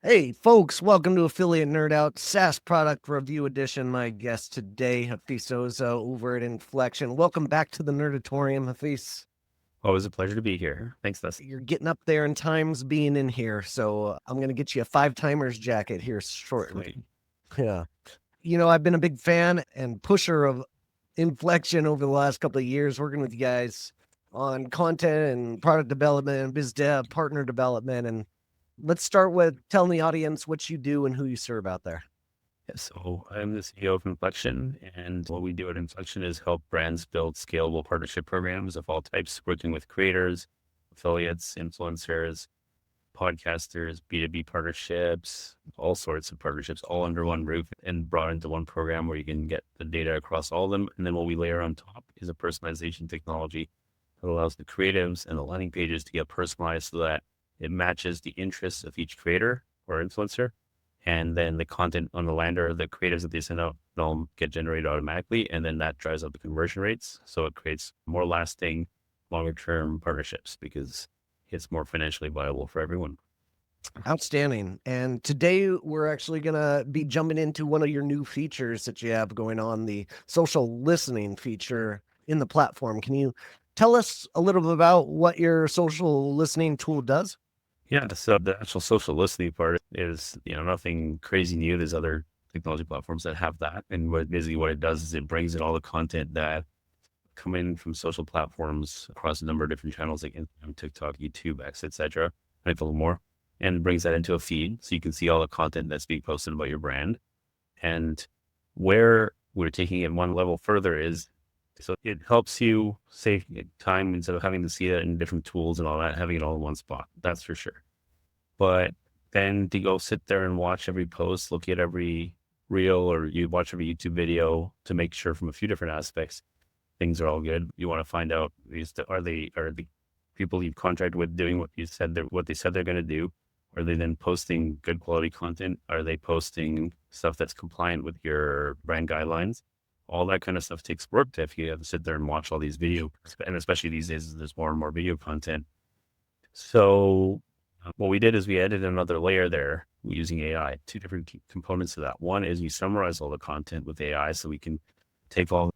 Hey, folks, welcome to Affiliate Nerd Out SaaS Product Review Edition. My guest today, Hafiz Oza over at Inflection. Welcome back to the Nerdatorium, Hafiz. Always a pleasure to be here. Thanks, Dustin. You're getting up there in times being in here, so I'm going to get you a 5 timers jacket here shortly. Yeah. I've been a big fan and pusher of Inflection over the last couple of years, working with you guys on content and product development and biz dev, partner development. And let's start with telling the audience what you do and who you serve out there. Yeah, so I'm the CEO of Inflection, and what we do at Inflection is help brands build scalable partnership programs of all types, working with creators, affiliates, influencers, podcasters, B2B partnerships, all sorts of partnerships, all under one roof and brought into one program where you can get the data across all of them. And then what we layer on top is a personalization technology that allows the creatives and the landing pages to get personalized so that it matches the interests of each creator or influencer. And then the content on the lander, the creatives that they send out, they'll get generated automatically. And then that drives up the conversion rates. So it creates more lasting, longer term partnerships because it's more financially viable for everyone. Outstanding. And today we're actually going to be jumping into one of your new features that you have going on, the social listening feature in the platform. Can you tell us a little bit about what your social listening tool does? Yeah, so the actual social listening part is, nothing crazy new. There's other technology platforms that have that. And what it does is it brings in all the content that come in from social platforms across a number of different channels like Instagram, TikTok, YouTube, X, etc. And a couple more, and brings that into a feed so you can see all the content that's being posted about your brand. And where we're taking it one level further is, so it helps you save time instead of having to see that in different tools and all that, having it all in one spot. That's for sure. But then to go sit there and watch every post, look at every reel, or you watch every YouTube video to make sure from a few different aspects things are all good. You want to find out are the people you've contracted with doing what they said they're going to do? Are they then posting good quality content? Are they posting stuff that's compliant with your brand guidelines? All that kind of stuff takes work if you have to sit there and watch all these videos, and especially these days, there's more and more video content. So what we did is we added another layer there using AI, two different components of that. One is we summarize all the content with AI, so we can take all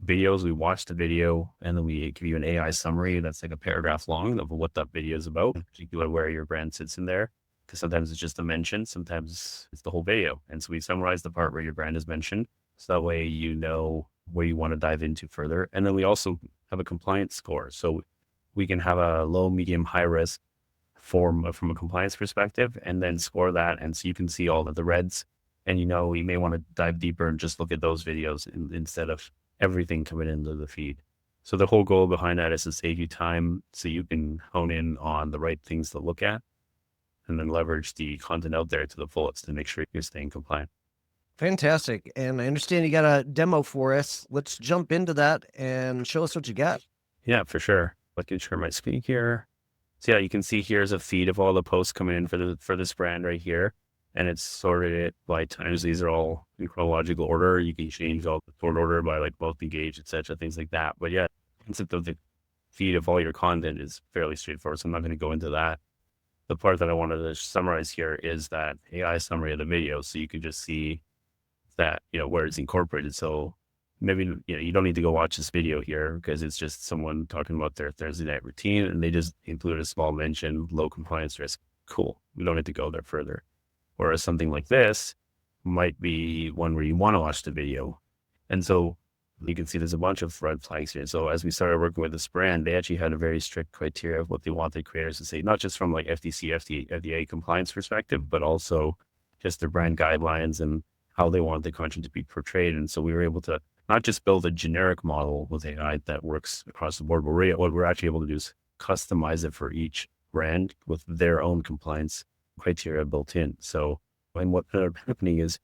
videos, we watch the video, and then we give you an AI summary that's like a paragraph long of what that video is about, in particular where your brand sits in there. Because sometimes it's just a mention, sometimes it's the whole video. And so we summarize the part where your brand is mentioned. So that way you know where you want to dive into further. And then we also have a compliance score. So we can have a low, medium, high risk from a compliance perspective, and then score that. And so you can see all of the reds, and you may want to dive deeper and just look at those videos instead of everything coming into the feed. So the whole goal behind that is to save you time so you can hone in on the right things to look at and then leverage the content out there to the fullest to make sure you're staying compliant. Fantastic. And I understand you got a demo for us. Let's jump into that and show us what you got. Yeah, for sure. I can share my screen here. So yeah, you can see here's a feed of all the posts coming in for this brand right here. And it's sorted it by times. These are all in chronological order. You can change all the sort order by like both engaged, etc., things like that. But yeah, the concept of the feed of all your content is fairly straightforward. So I'm not going to go into that. The part that I wanted to summarize here is that AI summary of the video. So you can just see that, where it's incorporated. So maybe, you don't need to go watch this video here because it's just someone talking about their Thursday night routine and they just include a small mention, low compliance risk. Cool. We don't need to go there further. Whereas something like this might be one where you want to watch the video. And so you can see there's a bunch of red flags here. So as we started working with this brand, they actually had a very strict criteria of what they want their creators to say, not just from like FTC, FDA compliance perspective, but also just their brand guidelines and how they want the content to be portrayed. And so we were able to not just build a generic model with AI that works across the board, but what we're actually able to do is customize it for each brand with their own compliance criteria built in. So, and what ended up happening is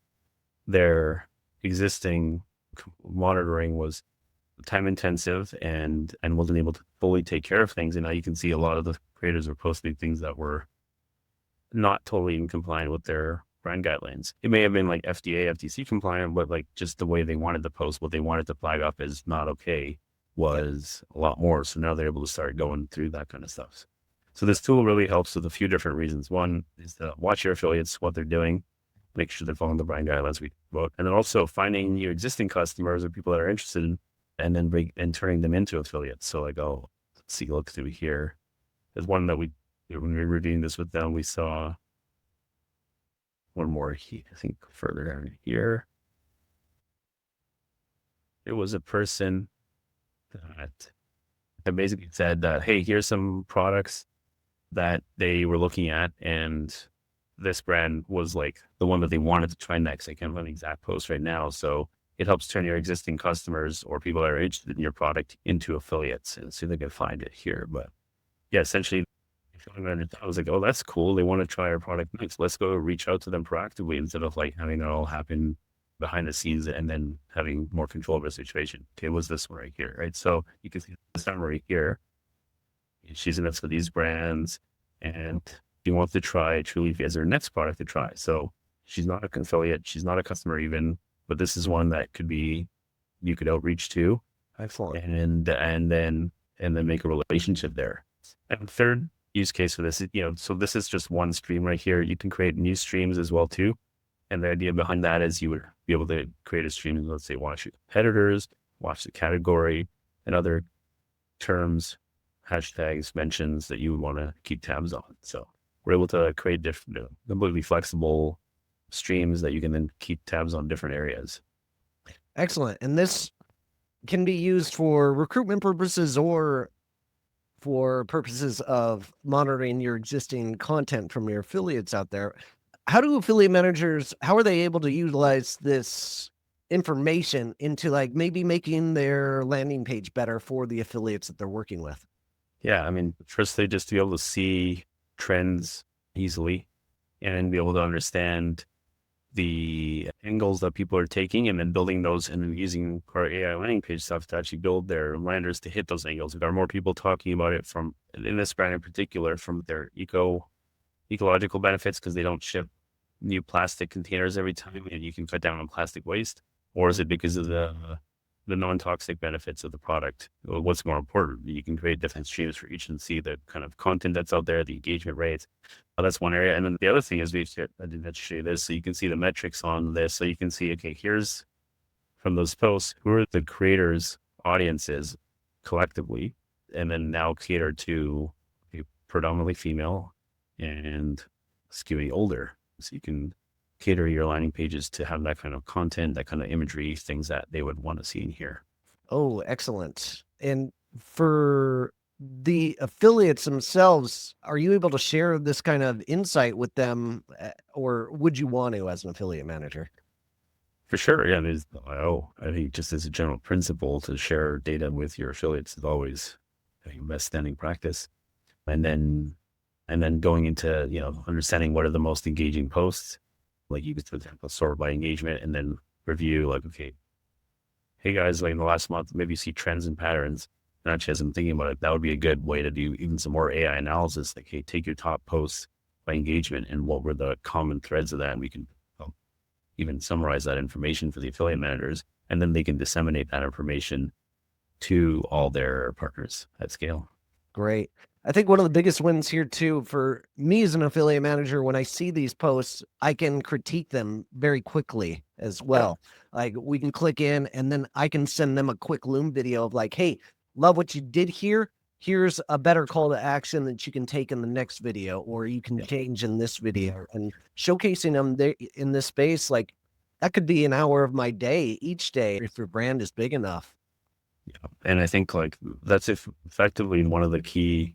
their existing monitoring was time intensive and wasn't able to fully take care of things. And now you can see a lot of the creators are posting things that were not totally in compliant with their brand guidelines. It may have been like FDA, FTC compliant, but like just the way they wanted to post, what they wanted to flag up as not okay was a lot more. So now they're able to start going through that kind of stuff. So this tool really helps with a few different reasons. One is to watch your affiliates, what they're doing, make sure they're following the brand guidelines we talked about, and then also finding your existing customers or people that are interested in, and then turning them into affiliates. So like, oh, let's see, look through here. There's one that when we were reviewing this with them, we saw one more, I think further down here. It was a person that basically said that, hey, here's some products that they were looking at, and this brand was like the one that they wanted to try next. I can't find the exact post right now. So it helps turn your existing customers or people that are interested in your product into affiliates, and see if they can find it here. But yeah, essentially, I was like, oh, that's cool. They want to try our product next. Let's go reach out to them proactively instead of like having it all happen behind the scenes and then having more control of the situation. Okay, was this one right here, right? So you can see the summary here. She's in it for these brands, and she wants to try Trulieve as her next product to try. So she's not an affiliate, she's not a customer even, but this is one that could be, you could outreach to. Excellent. And then make a relationship there. And third use case for this is, so this is just one stream right here. You can create new streams as well too. And the idea behind that is you would be able to create a stream and let's say watch your competitors, watch the category and other terms, hashtags, mentions that you would want to keep tabs on. So we're able to create different, completely flexible streams that you can then keep tabs on different areas. Excellent. And this can be used for recruitment purposes or for purposes of monitoring your existing content from your affiliates out there. How do affiliate managers, how are they able to utilize this information into like maybe making their landing page better for the affiliates that they're working with? Yeah, I mean, first they just be able to see trends easily and be able to understand the angles that people are taking, and then building those and then using our AI landing page stuff to actually build their landers to hit those angles. There are more people talking about it from, in this brand in particular, from their ecological benefits because they don't ship new plastic containers every time and you can cut down on plastic waste, or is it because of the non-toxic benefits of the product? Well, what's more important? You can create different streams for each and see the kind of content that's out there, the engagement rates. That's one area. And then the other thing is I didn't show you this, so you can see the metrics on this. So you can see, okay, here's from those posts, who are the creators' audiences collectively, and then now cater to a predominantly female and skewing older. So you can cater your landing pages to have that kind of content, that kind of imagery, things that they would want to see in here. Oh, excellent. And for the affiliates themselves, are you able to share this kind of insight with them, or would you want to as an affiliate manager? For sure. Yeah. I think just as a general principle, to share data with your affiliates is always the best standing practice. And then going into, understanding what are the most engaging posts. Like you could, for example, sort by engagement and then review like, okay, hey guys, like in the last month, maybe you see trends and patterns. And actually, as I'm thinking about it, that would be a good way to do even some more AI analysis. Like, hey, take your top posts by engagement and what were the common threads of that. And we can even summarize that information for the affiliate managers, and then they can disseminate that information to all their partners at scale. Great. I think one of the biggest wins here too for me as an affiliate manager, when I see these posts, I can critique them very quickly as well. Like we can click in and then I can send them a quick Loom video of like, hey, love what you did here. Here's a better call to action that you can take in the next video, or you can change in this video, and showcasing them there in this space. Like that could be an hour of my day each day if your brand is big enough. Yeah. And I think like that's effectively one of the key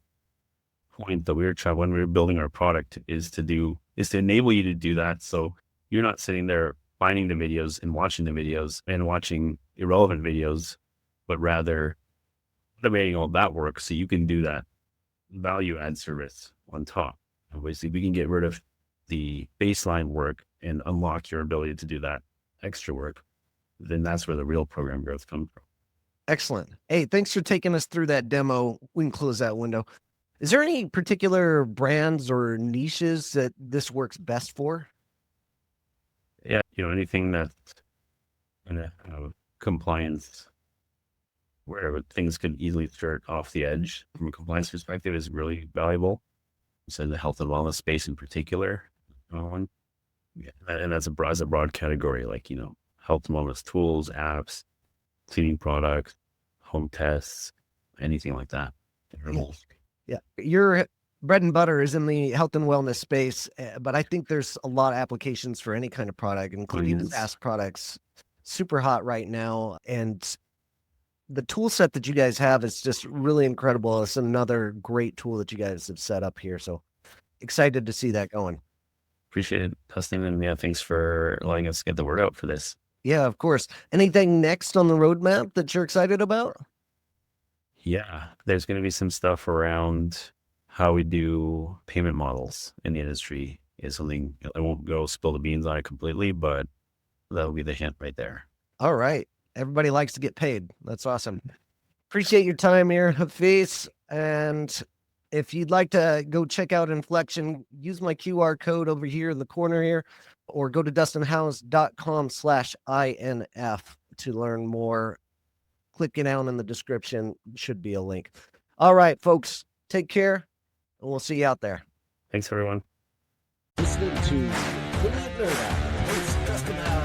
point that we were trying when we were building our product is to enable you to do that. So you're not sitting there finding the videos and watching irrelevant videos, but rather automating all that work so you can do that value add service on top. Obviously, we can get rid of the baseline work and unlock your ability to do that extra work. Then that's where the real program growth comes from. Excellent. Hey, thanks for taking us through that demo. We can close that window. Is there any particular brands or niches that this works best for? Yeah, anything that's in a compliance where things could easily start off the edge from a compliance perspective is really valuable. So the health and wellness space in particular. Um, yeah, and that's a broad category, like, health and wellness tools, apps, cleaning products, home tests, anything like that. Herbals. Yeah. Your bread and butter is in the health and wellness space, but I think there's a lot of applications for any kind of product, including yes. SaaS products. Super hot right now. And the tool set that you guys have is just really incredible. It's another great tool that you guys have set up here. So excited to see that going. Appreciate it, Dustin. And yeah, thanks for letting us get the word out for this. Yeah, of course. Anything next on the roadmap that you're excited about? Yeah, there's going to be some stuff around how we do payment models in the industry is something I won't go spill the beans on it completely, but that'll be the hint right there. All right. Everybody likes to get paid. That's awesome. Appreciate your time here, Hafiz. And if you'd like to go check out Inflection, use my QR code over here in the corner here, or go to dustinhouse.com/INF to learn more. Click it down in the description. Should be a link. All right, folks, take care, and we'll see you out there. Thanks, everyone. Listening to The Nerd Out. It's Dustin House.